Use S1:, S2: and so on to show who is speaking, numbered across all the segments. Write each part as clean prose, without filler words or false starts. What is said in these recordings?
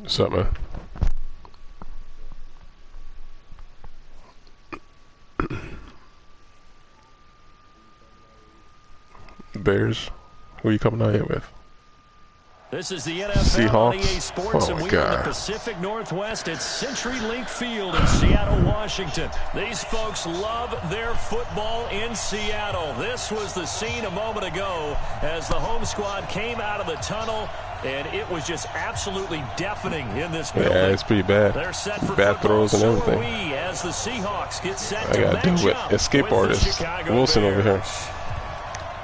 S1: What's up, man? Bears. Who are you coming out here with?
S2: This is the NFL on EA Sports, and we are in the Pacific Northwest at CenturyLink Field in Seattle, Washington. These folks love their football in Seattle. This was the scene a moment ago as the home squad came out of the tunnel, and it was just absolutely deafening in this building.
S1: Yeah, it's pretty bad.
S2: They're set for
S1: bad throws and everything.
S2: We, as the Seahawks get set
S1: I gotta deal with escape artist Wilson over here.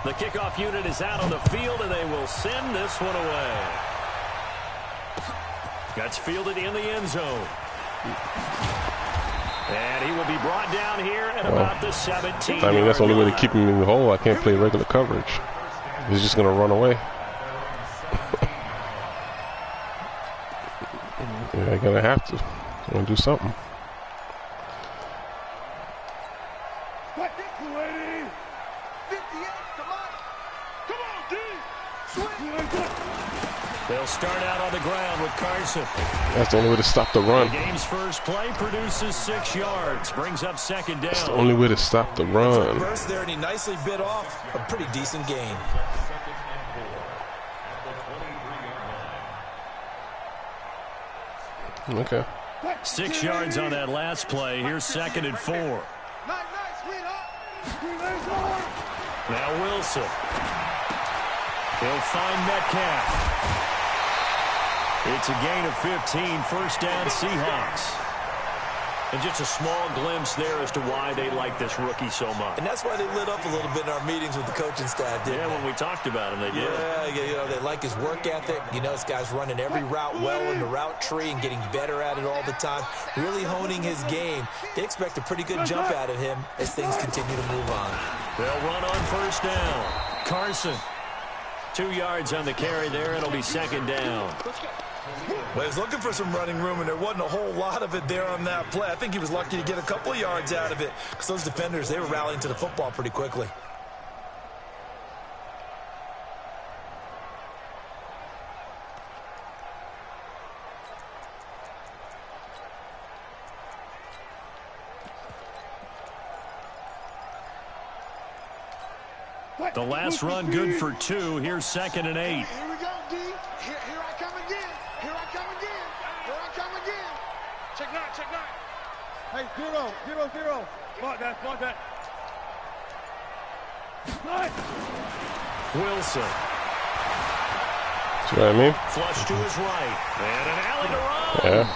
S2: The kickoff unit is out on the field, and they will send this one away. Gets fielded in the end zone. And he will be brought down here at about the 17.
S1: I mean, that's the only way to keep him in the hole. I can't play regular coverage. He's just going to run away. Yeah, I'm going to have to. I'm going to do something.
S2: They'll start out on the ground with Carson.
S1: That's the only way to stop the run.
S2: The game's first play produces 6 yards, brings up second down.
S1: That's the only way to stop the run.
S3: First there, and he nicely bit off a pretty decent gain.
S1: Okay.
S2: 6 yards on that last play. Here's 2nd and 4. Now Wilson. He'll find Metcalf. It's a gain of 15, first down Seahawks. And just a small glimpse there as to why they like this rookie so much.
S3: And that's why they lit up a little bit in our meetings with the coaching staff, didn't they?
S2: When we talked about him, they did.
S3: Yeah, you know, they like his work ethic. You know, this guy's running every route well in the route tree and getting better at it all the time, really honing his game. They expect a pretty good jump out of him as things continue to move on.
S2: They'll run on first down. Carson. 2 yards on the carry there. It'll be second down.
S3: Well, he's looking for some running room, and there wasn't a whole lot of it there on that play. I think he was lucky to get a couple of yards out of it because those defenders, they were rallying to the football pretty quickly.
S2: The last run good for 2. Here's 2nd and 8.
S4: Here we go, D. Here I come again. Here I come again. Here I come again. Check 9, check 9. Hey, 0. Spot that.
S2: Wilson.
S1: See what I mean?
S2: Flush to his right. And an alley to run.
S1: Yeah,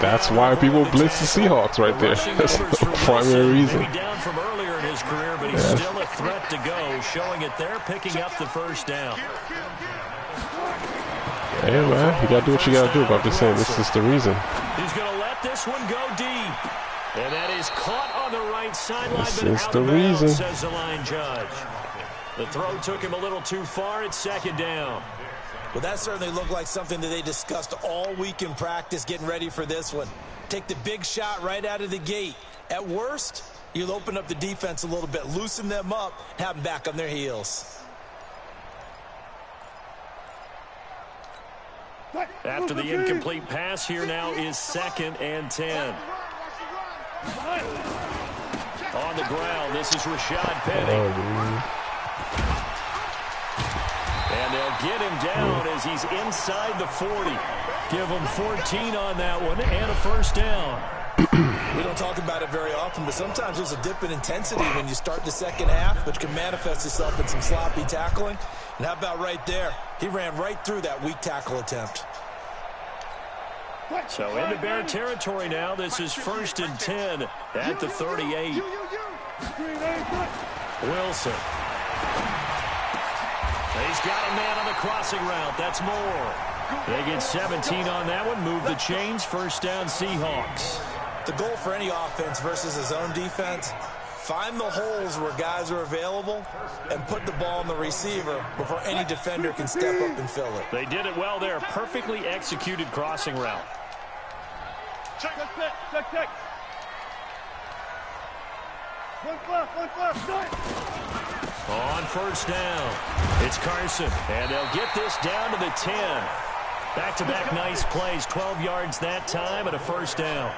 S1: that's why people blitz the Seahawks right there. That's the primary reason.
S2: Maybe down from earlier in his career, but he's still a threat to go, showing it there, picking up the first down.
S1: Hey, man, you got to do what you got to do, but I'm just saying this is the reason.
S2: He's going to let this one go deep. And that is caught on the right sideline,
S1: This
S2: but
S1: is
S2: out
S1: the
S2: of bounds,
S1: reason.
S2: says the line judge. The throw took him a little too far. It's second down.
S3: Well, that certainly looked like something that they discussed all week in practice, getting ready for this one. Take the big shot right out of the gate. At worst, you'll open up the defense a little bit, loosen them up, have them back on their heels.
S2: After the incomplete pass, here now is 2nd and 10. On the ground, this is Rashad Penny. And they'll get him down as he's inside the 40. Give him 14 on that one and a first down.
S3: We don't talk about it very often, but sometimes there's a dip in intensity when you start the second half, which can manifest itself in some sloppy tackling. And how about right there? He ran right through that weak tackle attempt.
S2: So into Bear territory now. This is 1st and 10 at the 38. Wilson. He's got a man on the crossing route. That's more. They get 17 on that one. Move the chains. First down, Seahawks.
S3: The goal for any offense versus his own defense, find the holes where guys are available and put the ball on the receiver before any defender can step up and fill it.
S2: They did it well there. Perfectly executed crossing route.
S4: Check. One left.
S2: On first down, it's Carson. And they'll get this down to the 10. Back-to-back nice plays, 12 yards that time and a first down.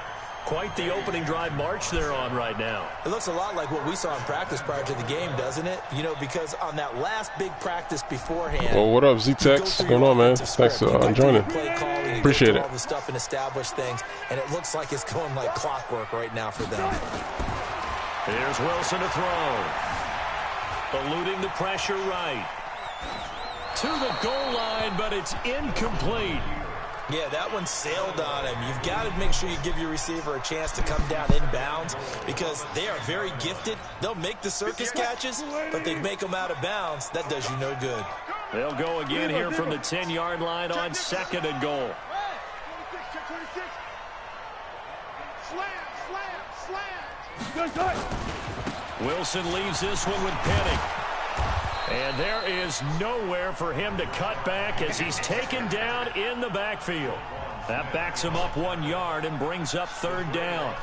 S2: Quite the opening drive march they're on right now.
S3: It looks a lot like what we saw in practice prior to the game, doesn't it? You know, because on that last big practice beforehand.
S1: Well, what up, Z-Tex? What's going on, man? Thanks for joining. Appreciate it.
S3: All the stuff and establish things, and it looks like it's going like clockwork right now for them.
S2: Here's Wilson to throw. Eluding the pressure right. To the goal line, but it's incomplete.
S3: Yeah, that one sailed on him. You've got to make sure you give your receiver a chance to come down inbounds because they are very gifted. They'll make the circus catches, but they make them out of bounds. That does you no good.
S2: They'll go again here from the 10-yard line on 2nd and goal. Wilson leaves this one with Penning. And there is nowhere for him to cut back as he's taken down in the backfield. That backs him up 1 yard and brings up 3rd down.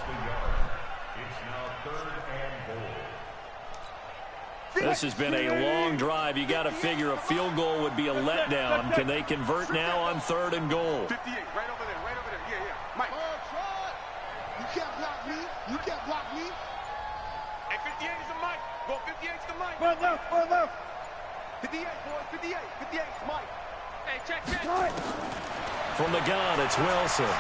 S2: This has been a long drive. You got to figure a field goal would be a letdown. Can they convert now on 3rd and goal?
S4: 58, right over there, right over there. Yeah, yeah. Mike. You can't block me. You can't block me. Hey, 58 is the Mike. Go 58 is the Mike. Run left, run left. 58, boys, 58. 58 is Mike. Hey, check.
S2: From the gun, it's Wilson.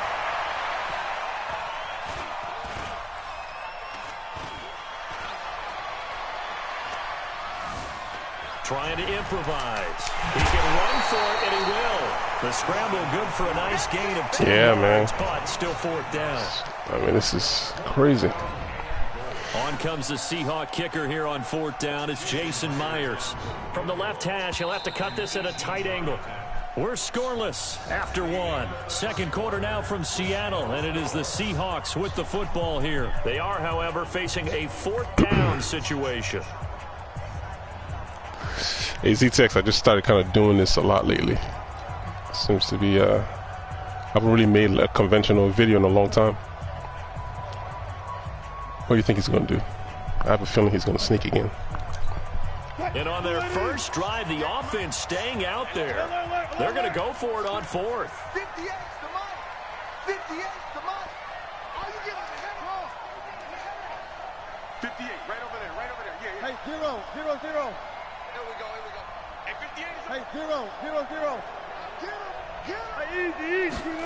S2: Trying to improvise. He can run for it, and he will. The scramble good for a nice gain of 10 yards, but still 4th down.
S1: I mean, this is crazy.
S2: On comes the Seahawk kicker here on 4th down. It's Jason Myers. From the left hash, he'll have to cut this at a tight angle. We're scoreless after 1. 2nd quarter now from Seattle, and it is the Seahawks with the football here. They are, however, facing a 4th down situation.
S1: Hey, Z-Tex, I just started kind of doing this a lot lately. Seems to be, I haven't really made a conventional video in a long time. What do you think he's going to do? I have a feeling he's going to sneak again.
S2: And on their first drive, the offense staying out there. They're going to go for it on 4th.
S4: 58's the Mike. 58's the Mike. All you get on the head roll. 58, right over there, right over there. Yeah, yeah. Hey, 0, 0, 0. Here we go. Hey, 58 is hey, 0, 0, 0. Hey, easy.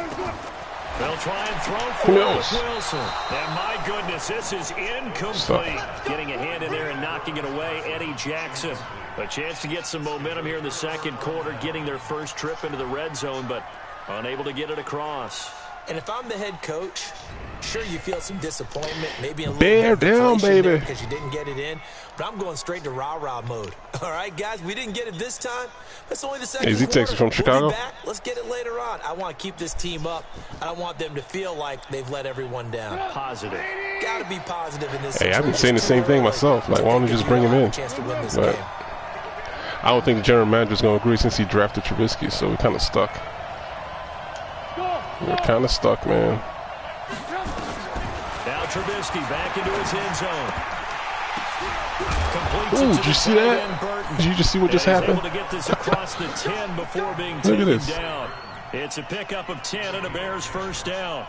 S2: They'll try and throw for it with Wilson. And my goodness, this is incomplete. Getting a hand in there and knocking it away, Eddie Jackson. A chance to get some momentum here in the 2nd quarter, getting their first trip into the red zone, but unable to get it across.
S3: And if I'm the head coach, sure you feel some disappointment, maybe a little
S1: bear
S3: bit
S1: down, baby,
S3: because you didn't get it in. But I'm going straight to rah-rah mode. All right, guys, we didn't get it this time. That's only the 2nd quarter.
S1: Is he Texas from Chicago?
S3: We'll be back. Let's get it later on. I want to keep this team up. I don't want them to feel like they've let everyone down.
S2: Positive.
S3: Got to be positive in this
S1: situation. Hey, I've been saying the same thing myself. Like, why don't you just bring him in? But I don't think the general manager's going to agree since he drafted Trubisky, so we're kind of stuck. We're kind of stuck, man.
S2: Now Trubisky back into his end zone.
S1: Ooh, did you see that? Did you just see what just happened?
S2: Able to get this across the 10 before being taken down. It's a pickup of 10 and a Bears first down.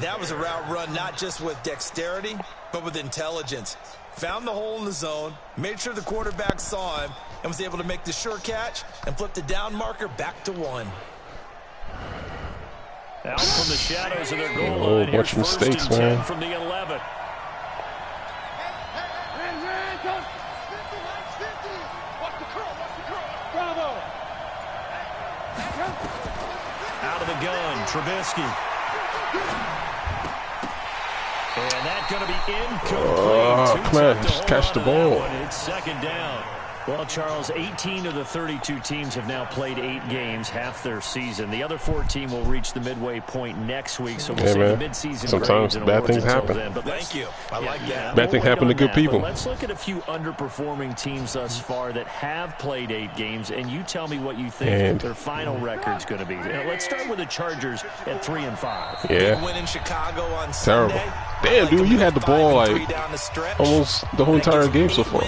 S3: That was a route run not just with dexterity, but with intelligence. Found the hole in the zone, made sure the quarterback saw him, and was able to make the sure catch and flip the down marker back to 1.
S2: Out from the shadows of their goal line.
S1: Bunch of mistakes, man.
S2: From the 11. Out of the gun, Trubisky. And that's going to be incomplete.
S1: Come on, just catch the ball.
S2: It's 2nd down. Well, Charles, 18 of the 32 teams have now played 8 games, half their season. The other 14 will reach the midway point next week, so we'll see the midseason.
S1: Sometimes bad things happen.
S3: But thank you. I like that.
S1: Bad things happen to good people.
S2: Let's look at a few underperforming teams thus far that have played 8 games, and you tell me what you think their final record's going to be. Let's start with the Chargers at 3-5.
S1: Yeah.
S3: Big win in Chicago on
S1: Terrible.
S3: Sunday.
S1: Damn, dude, you had the ball like almost the whole entire game so far.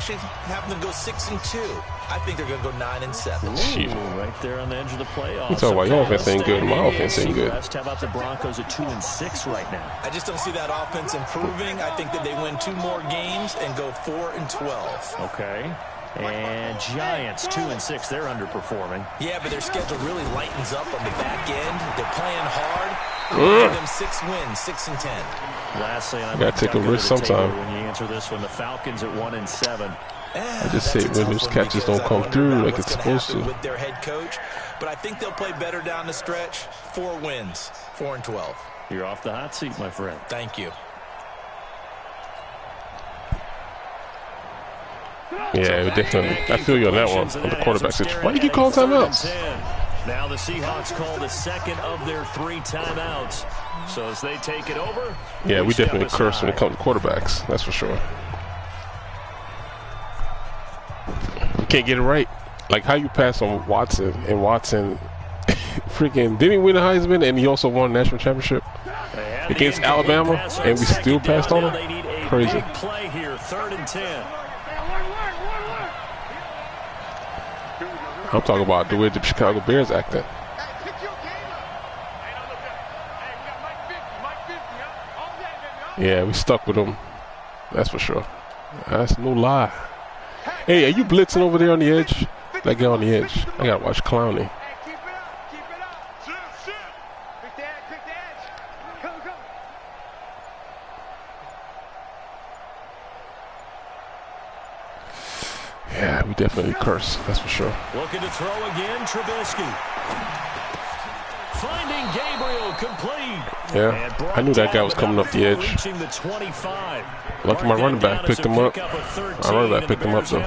S3: actually have them go 6-2. I think they're going to go 9-7.
S2: Ooh, right there on the edge of the playoffs.
S1: You talking about your offense ain't good, my offense ain't good.
S2: How about the Broncos at 2-6 right now?
S3: I just don't see that offense improving. I think that they win 2 more games and go 4-12.
S2: Okay. And Giants 2-6. They're underperforming.
S3: Yeah, but their schedule really lightens up on the back end. They're playing hard. Give them 6 wins, 6-10.
S2: Lastly, I
S1: gotta take a risk sometime.
S2: When you answer this one, the Falcons at 1-7.
S1: I just say when those catches don't come through like it's supposed to.
S3: With their head coach, but I think they'll play better down the stretch. 4 wins, 4-12.
S2: You're off the hot seat, my friend.
S3: Thank you.
S1: Yeah, definitely. I feel you on that one. On the quarterback situation. Why do you keep calling timeouts?
S2: Now the Seahawks call the second of their 3 timeouts. So as they take it over,
S1: yeah, we definitely curse when it comes to quarterbacks. That's for sure. You can't get it right. Like how you pass on Watson, and Watson freaking didn't he win the Heisman, and he also won the national championship against Alabama, and we still passed on him. Crazy.
S2: Play here, 3rd and 10.
S1: I'm talking about the way the Chicago Bears acting. Yeah, we stuck with them. That's for sure. That's no lie. Hey, are you blitzing over there on the edge? That guy on the edge. I gotta watch Clowney. Yeah, we definitely curse. That's for sure.
S2: Looking to throw again, Trubisky. Finding Gabriel complete.
S1: Yeah, I knew that guy was coming off the edge. Lucky my running back picked him up. My running back picked him up though.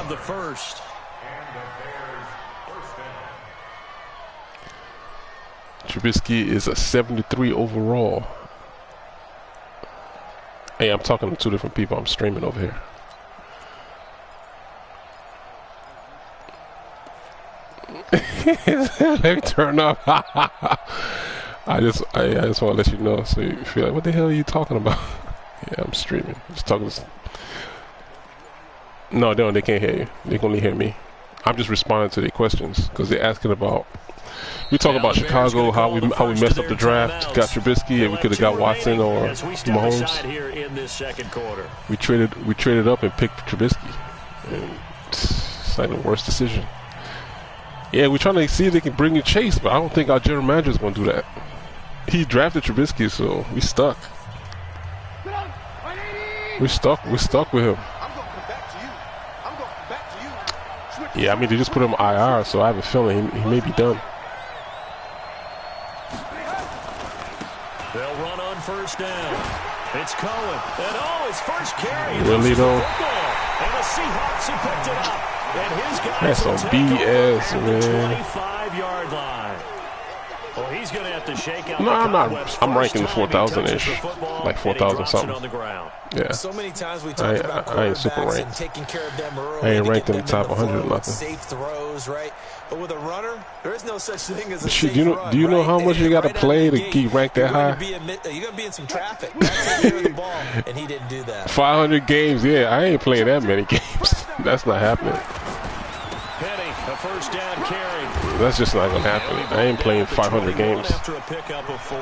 S1: Trubisky is a 73 overall. Hey, I'm talking to 2 different people. I'm streaming over here. Let me turn up. I just want to let you know, so you feel like, what the hell are you talking about? Yeah, I'm streaming. Just talking. No, they can't hear you. They can only hear me. I'm just responding to their questions because they're asking about. We talk about Chicago, how we messed up the draft, got Trubisky, and we could have got Watson or Mahomes. We traded up and picked Trubisky. And it's like the worst decision. Yeah, we're trying to see if they can bring in Chase, but I don't think our general manager is going to do that. He drafted Trubisky, so we stuck. We're stuck with him. Yeah, I mean, they just put him IR, so I have a feeling he may be done.
S2: They'll run on 1st down. It's Cohen. And his first carry.
S1: Really, though?
S2: And the Seahawks have picked it up.
S1: That's some BS, man.
S2: 25-yard line. Well, he's going to have to shake out.
S1: No, I'm not. I'm ranking 4,000-ish, like 4,000 something. Yeah.
S3: So many times we talk about
S1: I ain't super
S3: quarterbacks and
S1: ranked.
S3: taking care of them early.
S1: I ain't ranked in the top 100 or nothing.
S3: Safe throws, right? But with a runner, there is no such thing as a
S1: Shit,
S3: safe run,
S1: do you know
S3: right?
S1: how much you got to play to get ranked that high?
S3: You're going to be in some traffic. That's taking care of the ball, and he didn't do that.
S1: 500 games, yeah. I ain't playing that many games. That's not happening.
S2: Penny, a 1st down carry.
S1: That's just not going to happen. I ain't playing 500 games.
S2: After a pickup of 4.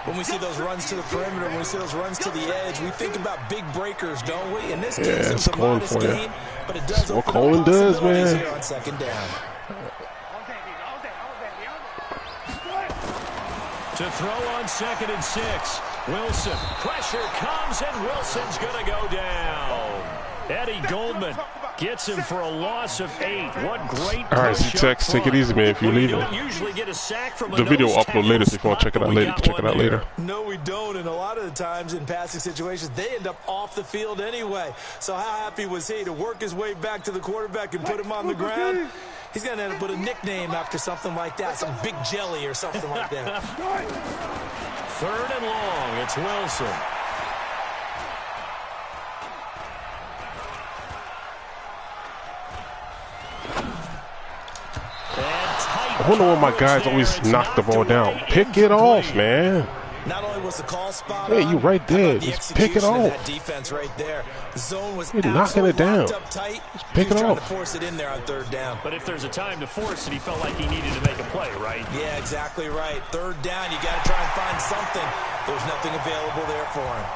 S3: When we see those runs to the perimeter, when we see those runs to the edge, we think about big breakers, don't we? In this case,
S1: it's
S3: it's a
S1: Cohen
S3: modest
S1: for you.
S3: gain, but it does
S1: What
S3: open
S1: Cohen
S3: up
S1: does,
S3: possibilities
S1: man.
S3: here on 2nd down.
S2: To throw on 2nd and 6. Wilson. Pressure comes, and Wilson's going to go down. Eddie Goldman gets him for a loss of 8. What great
S1: All right, Z-Tex, take it easy, man, if you're leaving. The video will upload later, so if you want to check it out later, check it out later.
S3: No, we don't, and a lot of the times in passing situations, they end up off the field anyway. So how happy was he to work his way back to the quarterback and put him on the ground? He's going to end up with a nickname after something like that, some Big Jelly or something like that.
S2: 3rd and long, it's Wilson.
S1: I wonder why my guys always knock the ball down. Pick it off, man.
S3: Not only was the call spot
S1: Hey,
S3: on,
S1: you right there.
S3: the
S1: Just pick it
S3: execution of
S1: off.
S3: that defense right there. The zone was
S1: You're knocking it down.
S3: up tight.
S1: Just pick
S3: He was
S1: it
S3: trying
S1: off.
S3: to force it in there on third down.
S2: But if there's a time to force it, he felt like he needed to make a play, right?
S3: Yeah, exactly right. Third down, you got to try and find something. There's nothing available there for him.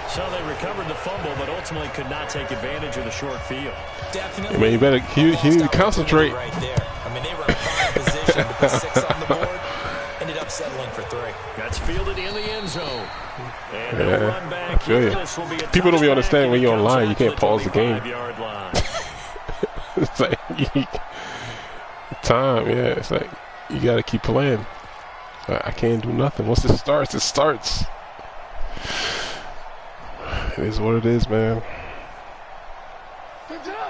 S2: So they recovered the fumble, but ultimately could not take advantage of the short field.
S3: Definitely.
S1: I mean, you better you need to concentrate.
S3: Right there. I mean, they were in prime position to put 6 on the board. Ended up settling for 3.
S2: That's fielded in the end zone. And no run back.
S1: I feel you. People don't be understanding when you're online. You can't pause the game. It's like time. Yeah, it's like you got to keep playing. I can't do nothing. Once it starts, it starts. It is what it is, man.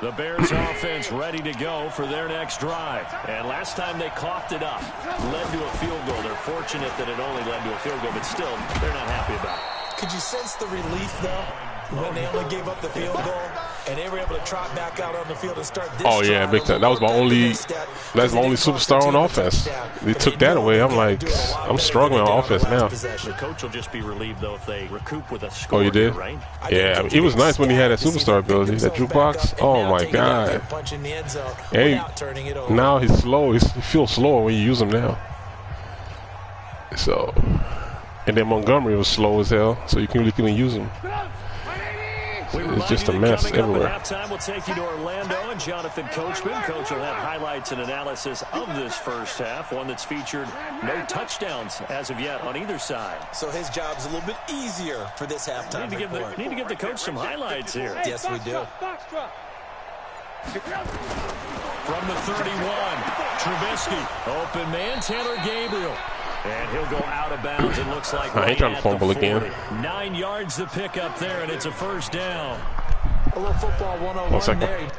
S2: The Bears offense ready to go for their next drive. And last time they coughed it up, led to a field goal. They're fortunate that it only led to a field goal, but still, they're not happy about it.
S3: Could you sense the relief, though, when they only gave up the field goal and they were able to trot back out on the field and start this
S1: Oh yeah, big time. That was my only. That's my only superstar on offense. They took that away. I'm like, I'm struggling on offense now.
S2: The coach will just be relieved though if they recoup with a score.
S1: Oh, you did?
S2: Right?
S1: Yeah, I mean, it was nice when he had that superstar ability, that jukebox. Oh my god! And now he's slow. He feels slower when you use him now. So, and then Montgomery was slow as hell, so you can really couldn't use him. It's just a mess everywhere.
S2: Halftime, we'll take you to Orlando and Jonathan Coachman. Coach will have highlights and analysis of this first half, one that's featured no touchdowns as of yet on either side.
S3: So his job's a little bit easier for this halftime report.
S2: Need to give the coach some highlights here.
S3: Yes, we do.
S2: From the 31, Trubisky, open man, Taylor Gabriel. And he'll go out of bounds, it looks like.
S1: I ain't trying to fumble again.
S2: 9 yards to pick up there, and it's a first down.
S3: A little football 101 there.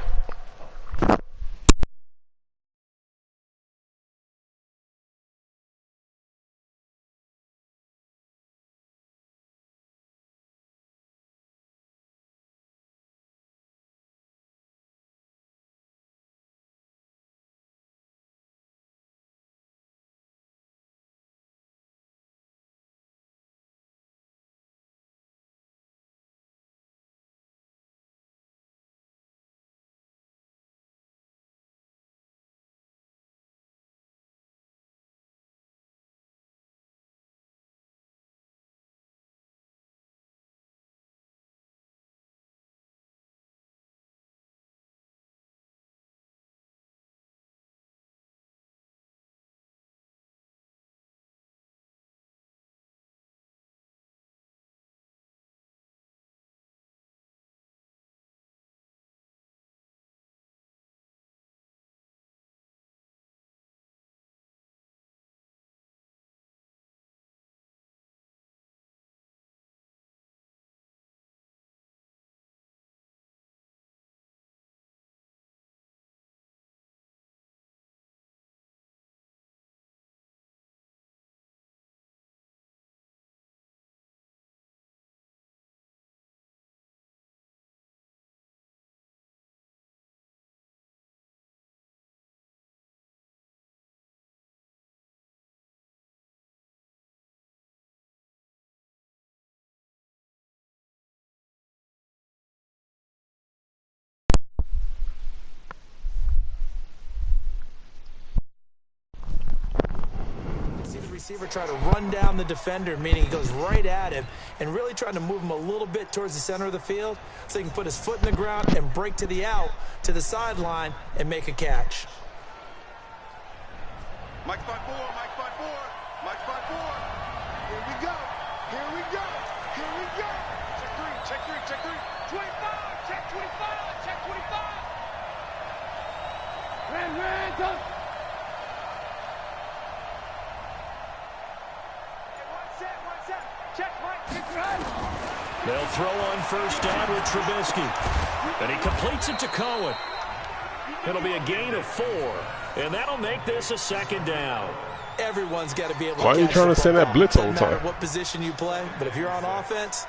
S3: Receiver try to run down the defender, meaning he goes right at him and really trying to move him a little bit towards the center of the field so he can put his foot in the ground and break to the out, to the sideline, and make a catch.
S4: Mike 5-4, Mike 5-4, Mike 5-4. Here we go, here we go, here we go. Check 3, check 3, check 3. 25, check 25, check 25. Red, go.
S2: They'll throw on first down with Trubisky. And he completes it to Cohen. It'll be a gain of 4. And that'll make this a second down.
S3: Everyone's got to be able to.
S1: Why are you trying to send that blitz all the time?
S3: No matter what position you play, but if you're on offense,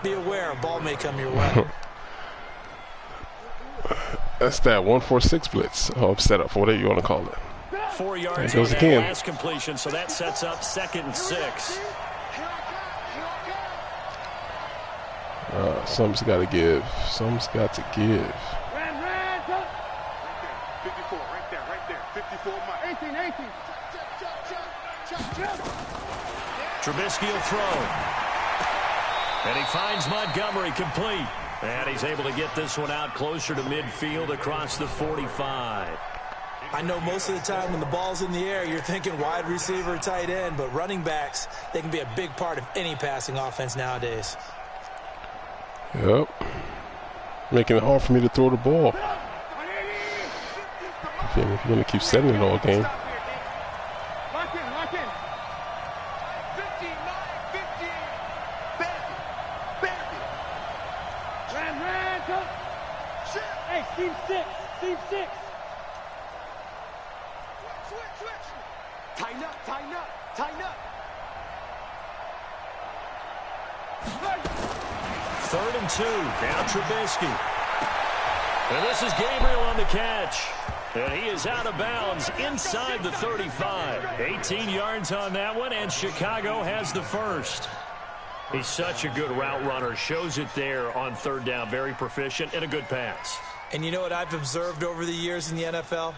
S3: be aware a ball may come your way.
S1: That's that 1-4-6 blitz. Oh, set up for whatever you want to call it.
S2: 4 yards
S1: goes
S2: on that
S1: again.
S2: last completion, so that sets up 2nd and 6.
S1: Something's got to give. Something's got to give.
S4: Right there. 54, right there. 54, Mike. 18.
S2: Trubisky will throw. And he finds Montgomery complete. And he's able to get this one out closer to midfield across the 45.
S3: I know most of the time when the ball's in the air, you're thinking wide receiver, tight end, but running backs, they can be a big part of any passing offense nowadays.
S1: Yep. Making it hard for me to throw the ball. If you're going to keep setting it all game.
S4: Lock in. 59, 58. Bandit. Ran. Hey, team 6. Switch. Tighten up.
S2: 3rd and 2. Now Trubisky. And this is Gabriel on the catch. And he is out of bounds inside the 35. 18 yards on that one, and Chicago has the first. He's such a good route runner. Shows it there on 3rd down. Very proficient and a good pass.
S3: And you know what I've observed over the years in the NFL?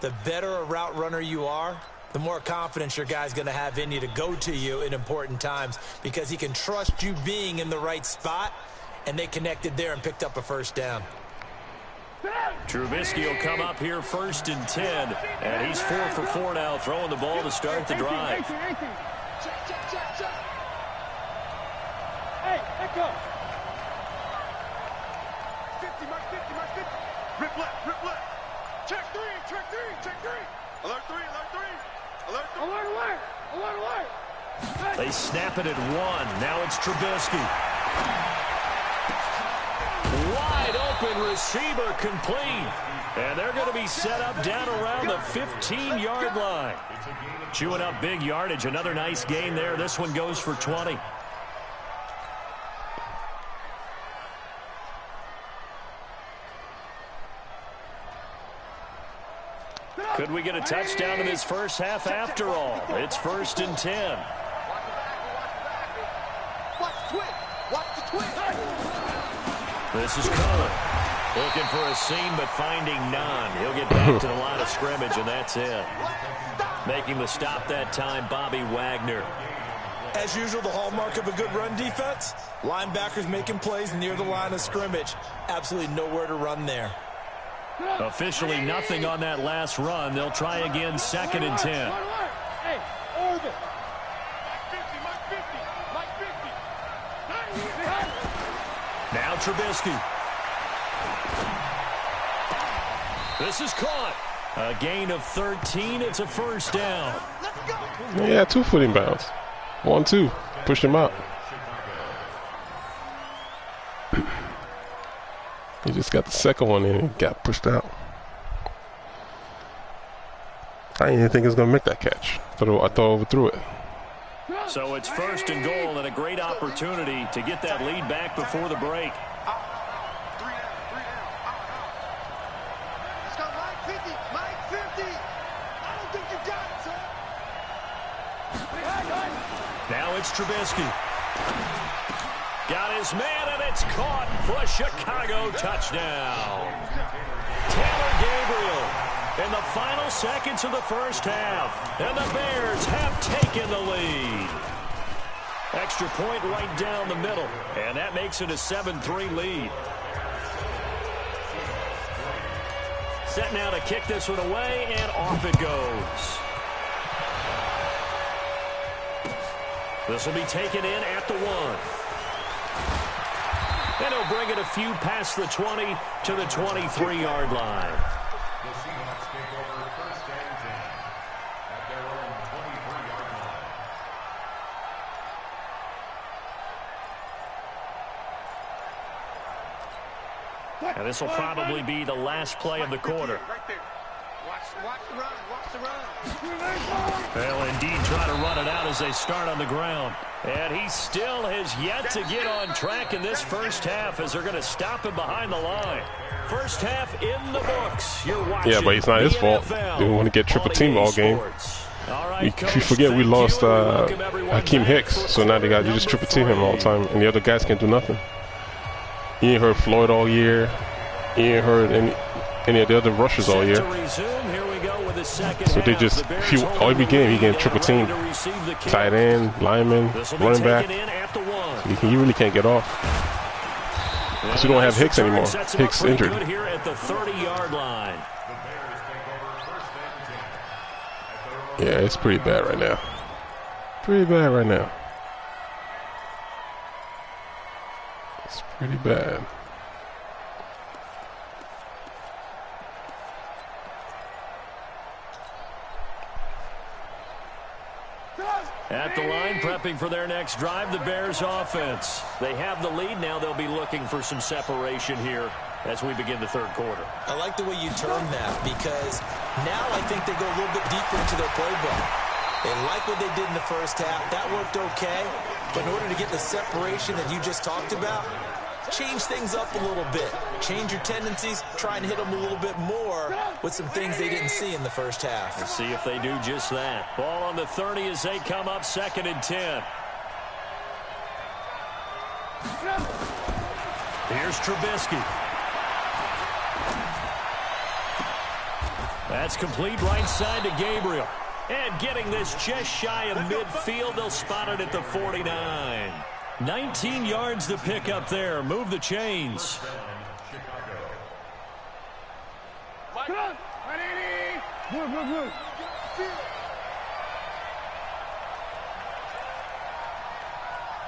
S3: The better a route runner you are, the more confidence your guy's going to have in you to go to you in important times because he can trust you being in the right spot, and they connected there and picked up a first down.
S2: Trubisky will come up here 1st and 10, and he's 4 for 4 now, throwing the ball to start the drive.
S4: 18. Hey, echo. 50, Mike 50. Rip left. Check three. Alert three. Alert.
S2: They snap it at 1. Now it's Trubisky. Wide open receiver complete. And they're going to be set up down around the 15-yard line. Chewing up big yardage. Another nice gain there. This one goes for 20. Could we get a touchdown in this first half after all? It's 1st and 10.
S4: Watch the twist.
S2: This is Cullen. Looking for a seam, but finding none. He'll get back to the line of scrimmage, and that's it. Making the stop that time, Bobby Wagner.
S3: As usual, the hallmark of a good run defense, linebackers making plays near the line of scrimmage. Absolutely nowhere to run there.
S2: Officially nothing on that last run. They'll try again 2nd and 10.
S4: Hey, Oregon. Mike 50.
S2: Now Trubisky. This is caught. A gain of 13. It's a first down.
S1: Yeah, 2 foot inbounds. 1-2. Pushed him out. He just got the second one in and got pushed out. I didn't even think he was going to make that catch. I thought I overthrew it.
S2: So it's 1st and goal and a great opportunity to get that lead back before the break.
S4: Let's go, Mike 50. I don't think you got it, sir.
S2: Now it's Trubisky. Got his man, and it's caught for a Chicago touchdown. Taylor Gabriel in the final seconds of the first half. And the Bears have taken the lead. Extra point right down the middle. And that makes it a 7-3 lead. Set now to kick this one away, and off it goes. This will be taken in at the 1. And he'll bring it a few past the 20 to the 23-yard line.
S5: The Seahawks take over 1st and 10 at their own 23-yard line.
S2: And this will probably be the last play of the quarter.
S4: Right there. Watch the run.
S2: They'll indeed try to run it out as they start on the ground. And he still has yet to get on track in this first half as they're going to stop him behind the line. First half in the books. You're watching.
S1: Yeah, but it's not his fault. They didn't want to get triple team all game. You forget we lost Hakeem Hicks, so now they got you just triple team him all the time, and the other guys can't do nothing. You ain't heard Floyd all year. You ain't heard any of the other rushers all year. So they just every game he getting triple team. Tight end, lineman, running back. So you really can't get off. So you don't have Hicks anymore. Hicks injured.
S2: Here at the 30-yard line.
S1: Yeah, it's pretty bad right now. Pretty bad right now. It's pretty bad.
S2: At the line, prepping for their next drive, the Bears offense. They have the lead. Now they'll be looking for some separation here as we begin the third quarter.
S3: I like the way you term that, because now I think they go a little bit deeper into their playbook. They like what they did in the first half. That worked okay. But in order to get the separation that you just talked about, change things up a little bit. Change your tendencies. Try and hit them a little bit more with some things they didn't see in the first half.
S2: We'll see if they do just that. Ball on the 30 as they come up 2nd and 10. Here's Trubisky. That's complete right side to Gabriel. And getting this just shy of midfield, they'll spot it at the 49. 19 yards to pick up there. Move the chains.
S4: Come on. Good.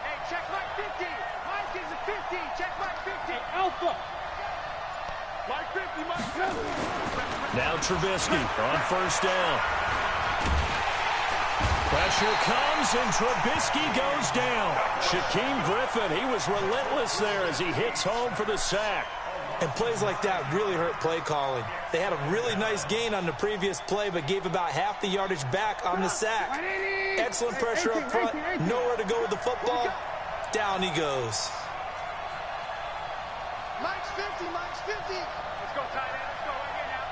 S4: Hey, check Mike 50. Mike is a 50. Check Mike 50. Alpha. Mike 50, Mike 50.
S2: Now Trubisky on first down. Pressure comes, and Trubisky goes down. Shaquem Griffin, he was relentless there as he hits home for the sack.
S3: And plays like that really hurt play calling. They had a really nice gain on the previous play, but gave about half the yardage back on the sack. Excellent pressure up front. Nowhere to go with the football. Down he goes.
S4: Mike's 50, Mike's 50. Let's go, tight end. Let's go right here now.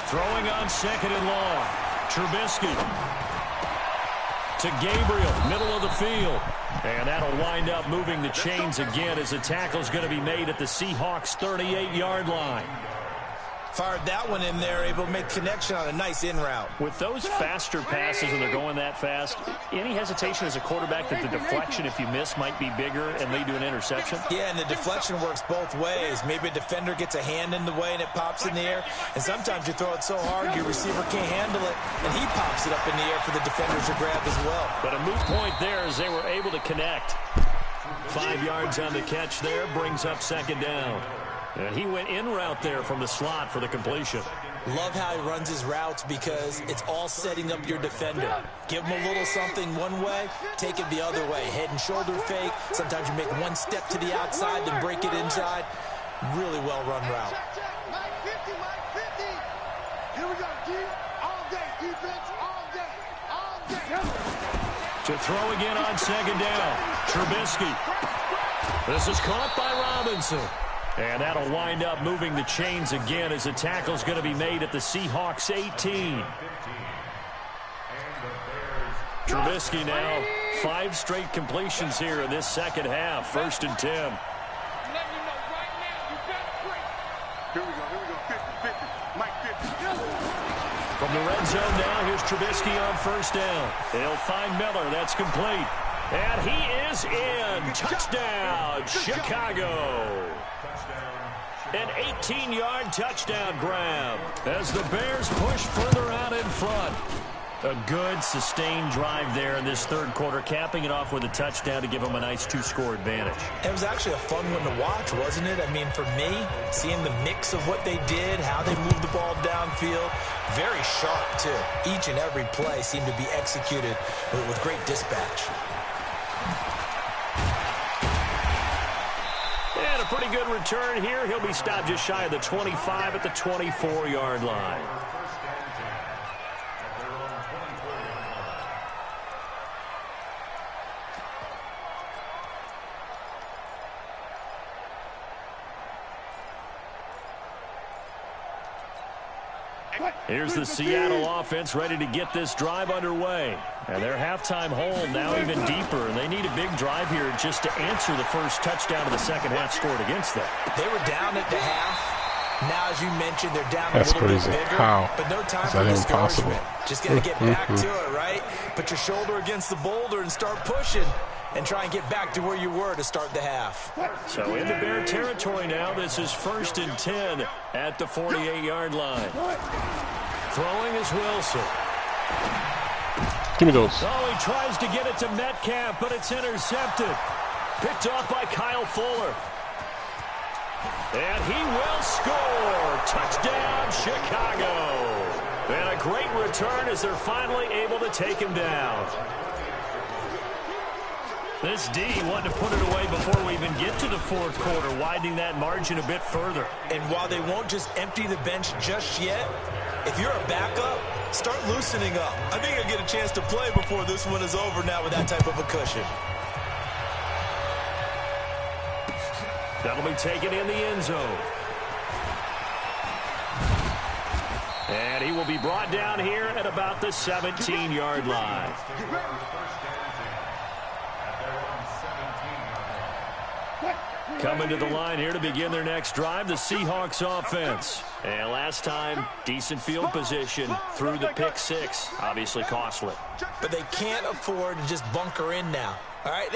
S2: Throwing on 2nd and long. Trubisky to Gabriel, middle of the field. And that'll wind up moving the chains again as the tackle's going to be made at the Seahawks' 38-yard line.
S3: Fired that one in there, able to make connection on a nice in route.
S2: With those faster passes when they're going that fast, any hesitation as a quarterback that the deflection, if you miss, might be bigger and lead to an interception?
S3: Yeah, and the deflection works both ways. Maybe a defender gets a hand in the way and it pops in the air. And sometimes you throw it so hard your receiver can't handle it, and he pops it up in the air for the defenders to grab as well.
S2: But a moot point there as they were able to connect. 5 yards on the catch there, brings up 2nd down. And he went in route there from the slot for the completion.
S3: Love how he runs his routes because it's all setting up your defender. Give him a little something one way, take it the other way. Head and shoulder fake. Sometimes you make one step to the outside, then break it inside. Really well-run route.
S4: Mike 50, Mike 50. Here we go, D. All day, defense, all day, all day.
S2: To throw again on 2nd down. Trubisky. This is caught by Robinson. And that'll wind up moving the chains again as the tackle's going to be made at the Seahawks' 18. Trubisky now, 5 straight completions here in this second half. 1st and 10.
S4: I'm letting you know right now, you better break. Here we go, 50, 50, Mike 50.
S2: From the red zone now, here's Trubisky on 1st down. They'll find Miller, that's complete. And he is in. Touchdown, Chicago. An 18-yard touchdown grab as the Bears push further out in front. A good, sustained drive there in this third quarter, capping it off with a touchdown to give them a nice 2-score advantage.
S3: It was actually a fun one to watch, wasn't it? I mean, for me, seeing the mix of what they did, how they moved the ball downfield, very sharp, too. Each and every play seemed to be executed with great dispatch.
S2: And a pretty good return here. He'll be stopped just shy of the 25 at the 24-yard line. Here's the Seattle offense ready to get this drive underway. And their halftime hole now even deeper, and they need a big drive here just to answer the first touchdown of the second half scored against them.
S3: They were down at the half. Now, as you mentioned, they're down
S1: That's
S3: a little
S1: crazy.
S3: bit bigger,
S1: How?
S3: but no time
S1: Is
S3: for
S1: that
S3: discouragement.
S1: impossible?
S3: Just got to get back to it, right? Put your shoulder against the boulder and start pushing and try and get back to where you were to start the half.
S2: So in the Bear territory now, this is 1st and 10 at the 48-yard line. Throwing is Wilson.
S1: Give me those.
S2: Oh, he tries to get it to Metcalf, but it's intercepted. Picked off by Kyle Fuller. And he will score. Touchdown, Chicago. And a great return as they're finally able to take him down. This D wanted to put it away before we even get to the fourth quarter, widening that margin a bit further.
S3: And while they won't just empty the bench just yet, if you're a backup, start loosening up. I think I'll get a chance to play before this one is over now with that type of a cushion.
S2: That'll be taken in the end zone. And he will be brought down here at about the 17-yard line. Coming to the line here to begin their next drive, the Seahawks offense. And last time, decent field position through the pick six. Obviously costly.
S3: But they can't afford to just bunker in now. All right,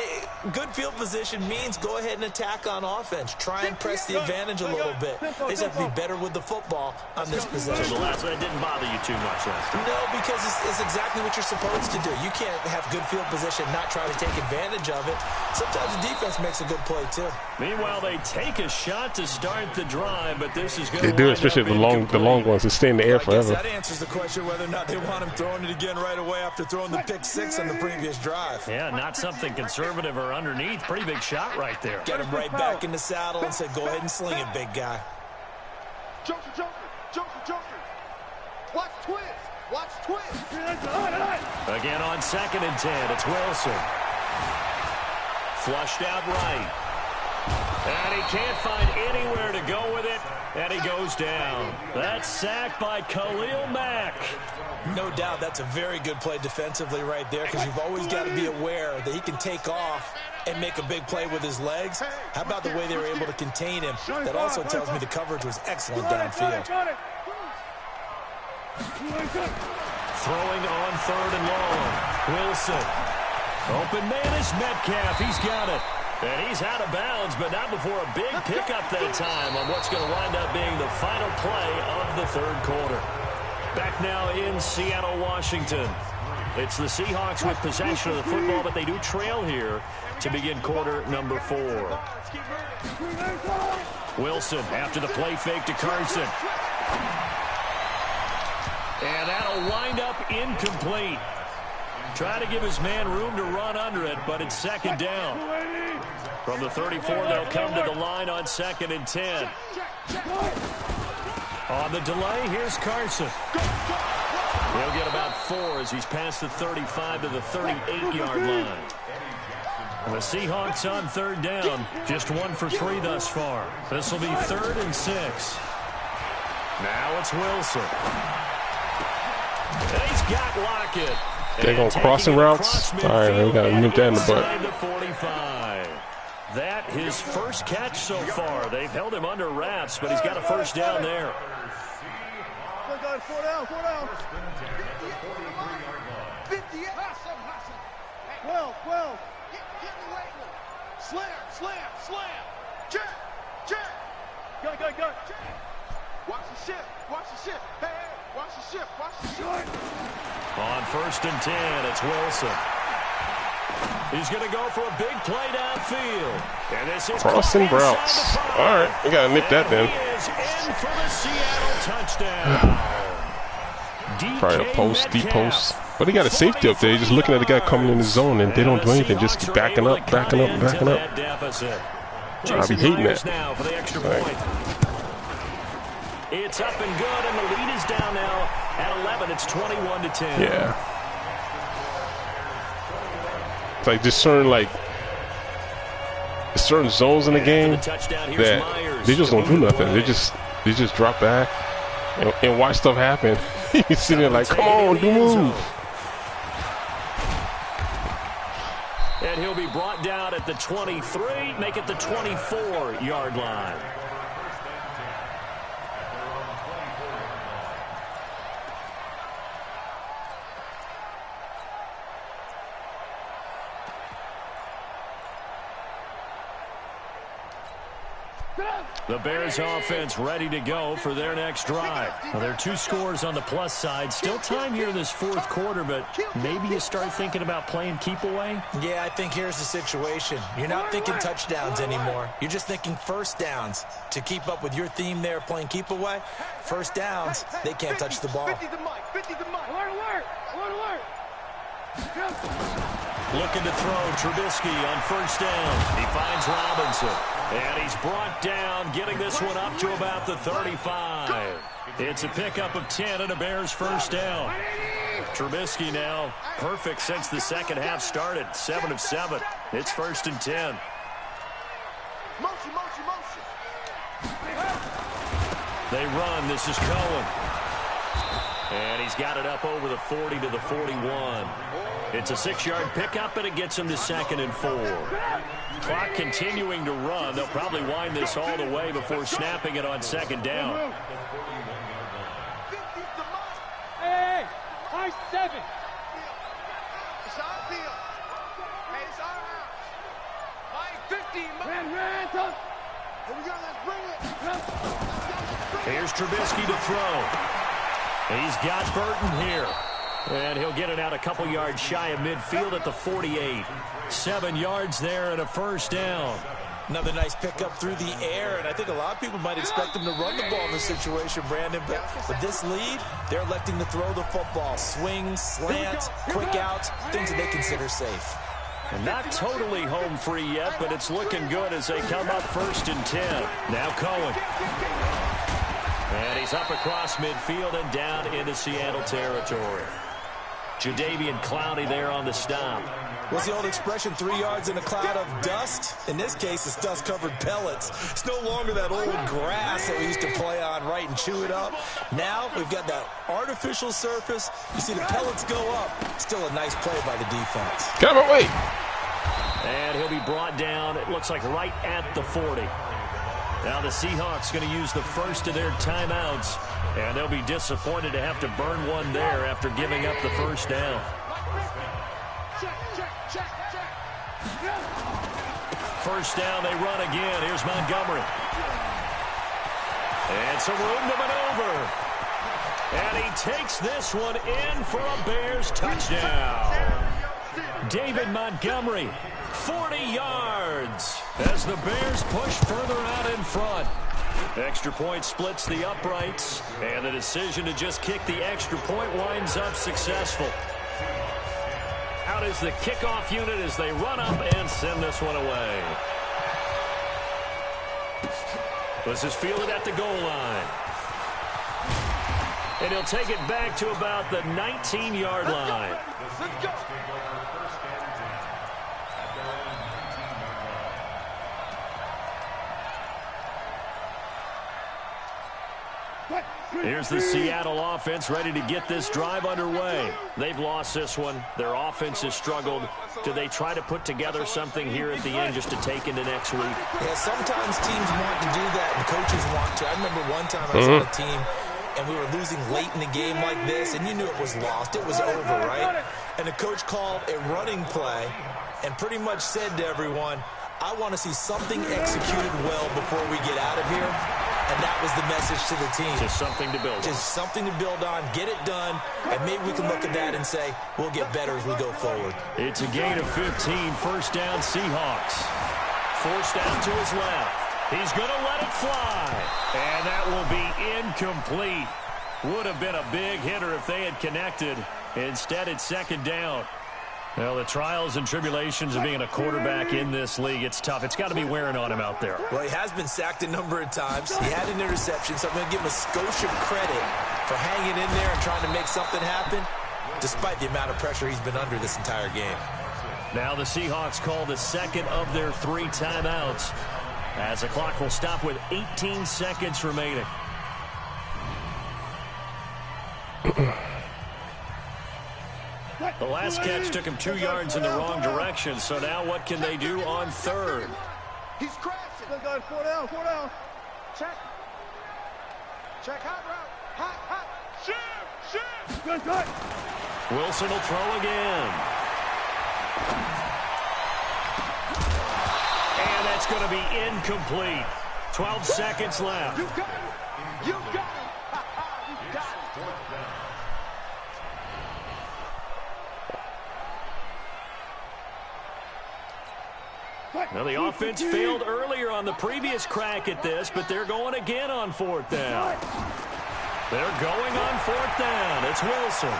S3: good field position means go ahead and attack on offense. Try and press the advantage a little bit. They just have to be better with the football on this possession.
S2: So the last one didn't bother you too much last time.
S3: No, because it's exactly what you're supposed to do. You can't have good field position, not try to take advantage of it. Sometimes the defense makes a good play, too.
S2: Meanwhile, they take a shot to start the drive, but this is going to
S1: They do, especially the long ones that stay in the air forever.
S3: That answers the question whether or not they want him throwing it again right away after throwing the pick six on the previous drive.
S2: Yeah, not something conservative or underneath. Pretty big shot right there.
S3: Get him right back in the saddle and said, go ahead and sling it, big guy.
S4: Joker, Joker, Joker, Joker. Watch twist. Watch twist.
S2: Again on 2nd and 10, it's Wilson. Flushed out right. And he can't find anywhere to go with it, and he goes down. That's sacked by Khalil Mack.
S3: No doubt that's a very good play defensively right there, because you've always got to be aware that he can take off and make a big play with his legs. How about the way they were able to contain him? That also tells me the coverage was excellent downfield.
S2: Throwing on 3rd and long. Wilson. Open man is Metcalf. He's got it. And he's out of bounds, but not before a big pickup that time on what's going to wind up being the final play of the third quarter. Back now in Seattle, Washington. It's the Seahawks with possession of the football, but they do trail here to begin quarter number 4. Wilson after the play fake to Carson. And that'll wind up incomplete. Try to give his man room to run under it, but it's 2nd down. From the 34, they'll come to the line on 2nd and 10. On the delay, here's Carson. He'll get about 4 as he's past the 35 to the 38-yard line. The Seahawks on 3rd down, just 1 for 3 thus far. This will be 3rd and 6. Now it's Wilson. And he's got Lockett.
S1: They're going crossing routes. All right, we got to nip that in the butt.
S2: 45. That his first catch so far. They've held him under wraps, but he's got a first down there.
S4: 4 down. 58. 12. Get me slam. Check. Go. Watch the ship. Hey, watch the ship.
S2: On 1st and 10, it's Wilson. He's going to go for a big play downfield. And this is
S1: crossing routes. All right, we got to nip that then.
S2: He is in for the Seattle touchdown.
S1: Probably a post, deep post. But he got a safety up there. He's just looking at the guy coming in the zone, and they don't do anything. Just keep backing up.
S2: I'll
S1: be hating that.
S2: Now for the extra point. It's up and good, and the lead is down now at 11. It's 21-10.
S1: Yeah. It's like just certain zones in the game that they just don't do nothing. They just drop back and watch stuff happen. He's sitting there like, come on, do move.
S2: And he'll be brought down at the 23, make it the 24-yard line. The Bears offense ready to go for their next drive. Well, there are 2 scores on the plus side. Still time here in this 4th quarter, but maybe you start thinking about playing keep away?
S3: Yeah, I think here's the situation. You're not thinking touchdowns anymore. You're just thinking first downs. To keep up with your theme there, playing keep away, first downs, they can't touch the ball.
S2: Looking to throw, Trubisky on first down. He finds Robinson. And he's brought down, getting this one up to about the 35. It's a pickup of 10 and a Bears first down. Trubisky now perfect since the second half started. 7 of 7. It's 1st and 10.
S4: Motion.
S2: They run. This is Cohen. And he's got it up over the 40 to the 41. It's a 6-yard pickup, and it gets him to 2nd and 4. Clock continuing to run. They'll probably wind this all the way before snapping it on 2nd down.
S4: Hey, 7. It's our deal. Hey, it's our house. 50. Ran. Here we go. Let's bring it.
S2: Here's Trubisky to throw. He's got Burton here. And he'll get it out a couple yards shy of midfield at the 48. 7 yards there and a first down.
S3: Another nice pickup through the air, and I think a lot of people might expect him to run the ball in this situation, Brandon, but with this lead, they're electing to throw the football. Swings, slants, quick outs, things that they consider safe.
S2: And not totally home free yet, but it's looking good as they come up 1st and 10. Now Cohen. And he's up across midfield and down into Seattle territory. Jadeveon Clowney there on the stop.
S3: What's the old expression, 3 yards in a cloud of dust? In this case, it's dust-covered pellets. It's no longer that old grass that we used to play on, right, and chew it up. Now we've got that artificial surface. You see the pellets go up. Still a nice play by the defense.
S1: Get out of my way.
S2: And he'll be brought down, it looks like right at the 40. Now the Seahawks going to use the first of their timeouts, and they'll be disappointed to have to burn one there after giving up the first down. First down, they run again. Here's Montgomery. And some room to maneuver. And he takes this one in for a Bears touchdown. David Montgomery, 40 yards as the Bears push further out in front. Extra point splits the uprights, and the decision to just kick the extra point winds up successful. Out is the kickoff unit as they run up and send this one away. This is fielded at the goal line. And he'll take it back to about the 19-yard line.
S4: Let's go.
S2: Here's the Seattle offense ready to get this drive underway. They've lost this one. Their offense has struggled. Do they try to put together something here at the end just to take into next week?
S3: Yeah, sometimes teams want to do that and coaches want to. I remember one time I was on a team and we were losing late in the game like this, and you knew it was lost. It was over, right? And the coach called a running play and pretty much said to everyone, I want to see something executed well before we get out of here. And that was the message to the team.
S2: Just something to build on.
S3: Just something to build on, get it done, and maybe we can look at that and say, we'll get better as we go forward.
S2: It's a gain of 15, first down Seahawks. Forced out to his left. He's going to let it fly. And that will be incomplete. Would have been a big hitter if they had connected. Instead, it's second down. Well, the trials and tribulations of being a quarterback in this league, it's tough. It's got to be wearing on him out there.
S3: Well, he has been sacked a number of times. He had an interception, so I'm going to give him a skosh of credit for hanging in there and trying to make something happen, despite the amount of pressure he's been under this entire game.
S2: Now the Seahawks call the second of their 3 timeouts, as the clock will stop with 18 seconds remaining. The last catch took him 2 yards in the wrong direction, so now what can they do on third?
S4: He's crashing. Good guys, 4 down, 4 down. Check. Check, hot route. Hot, hot. Shift. Good, good.
S2: Wilson will throw again. And that's going to be incomplete. 12 seconds left.
S4: You got him. You got him. You got him.
S2: Now, the offense failed earlier on the previous crack at this, but they're going again on 4th down. They're going on 4th down. It's Wilson.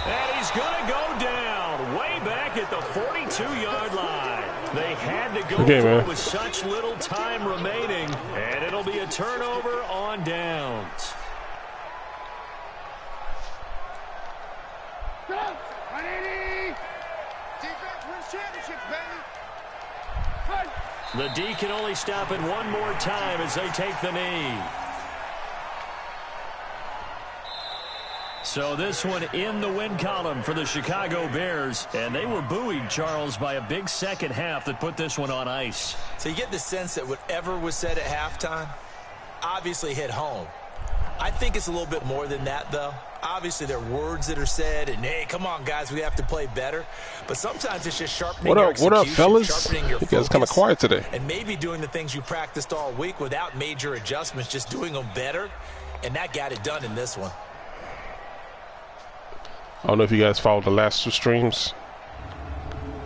S2: And he's going to go down way back at the 42-yard line. They had to go through it with such little time remaining, and it'll be a turnover on downs. The D can only stop it one more time as they take the knee. So this one in the win column for the Chicago Bears. And they were buoyed, Charles, by a big second half that put this one on ice.
S3: So you get the sense that whatever was said at halftime obviously hit home. I think it's a little bit more than that, though. Obviously, there are words that are said, and, hey, come on, guys, we have to play better. But sometimes it's just sharpening your execution,
S1: what up, fellas?
S3: sharpening your
S1: You guys kind of quiet today.
S3: And maybe doing the things you practiced all week without major adjustments, just doing them better. And that got it done in this one.
S1: I don't know if you guys followed the last 2 streams.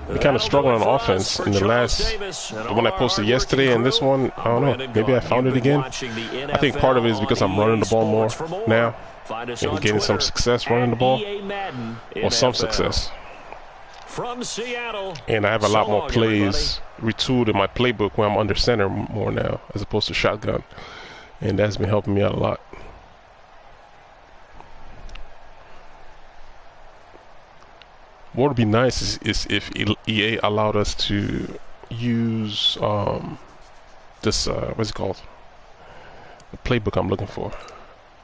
S1: We kind of struggled on offense in the last, the one I posted yesterday and this one, I don't know, maybe I found it again. I think part of it is because I'm running the ball more now and getting some success running the ball, or some success. And I have a lot more plays retooled in my playbook where I'm under center more now as opposed to shotgun, and that's been helping me out a lot. What would be nice is if EA allowed us to use this what's it called? The playbook I'm looking for.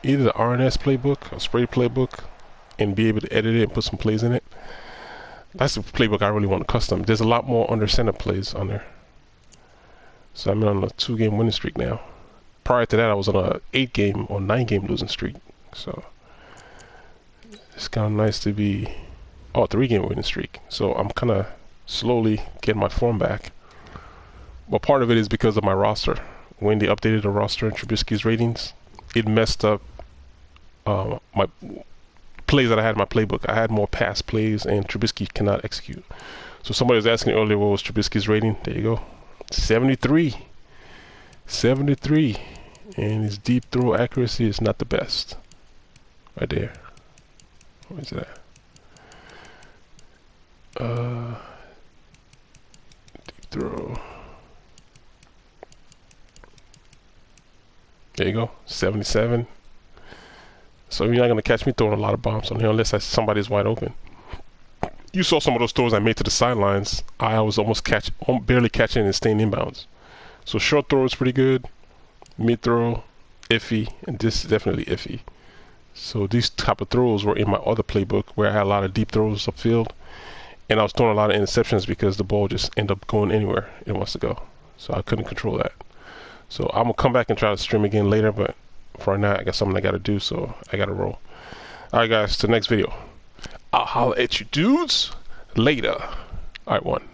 S1: Either the RNS playbook or Spray playbook, and be able to edit it and put some plays in it. That's the playbook I really want to custom. There's a lot more under center plays on there. So I'm on a 2-game winning streak now. Prior to that, I was on a 8-game or 9-game losing streak. So it's kind of nice to be. Oh, 3-game winning streak. So I'm kind of slowly getting my form back. But part of it is because of my roster. When they updated the roster and Trubisky's ratings, it messed up my plays that I had in my playbook. I had more pass plays, and Trubisky cannot execute. So somebody was asking earlier what was Trubisky's rating. There you go. 73. 73. And his deep throw accuracy is not the best. Right there. Where is it at? Deep throw. There you go, 77. So you're not gonna catch me throwing a lot of bombs on here unless somebody's wide open. You saw some of those throws I made to the sidelines. I was barely catching and staying inbounds. So short throw is pretty good. Mid throw, iffy, and this is definitely iffy. So these type of throws were in my other playbook where I had a lot of deep throws upfield. And I was throwing a lot of interceptions because the ball just ended up going anywhere it wants to go. So I couldn't control that. So I'm going to come back and try to stream again later. But for right now, I got something I got to do. So I got to roll. All right, guys. To the next video. I'll holler at you dudes later. All right, one.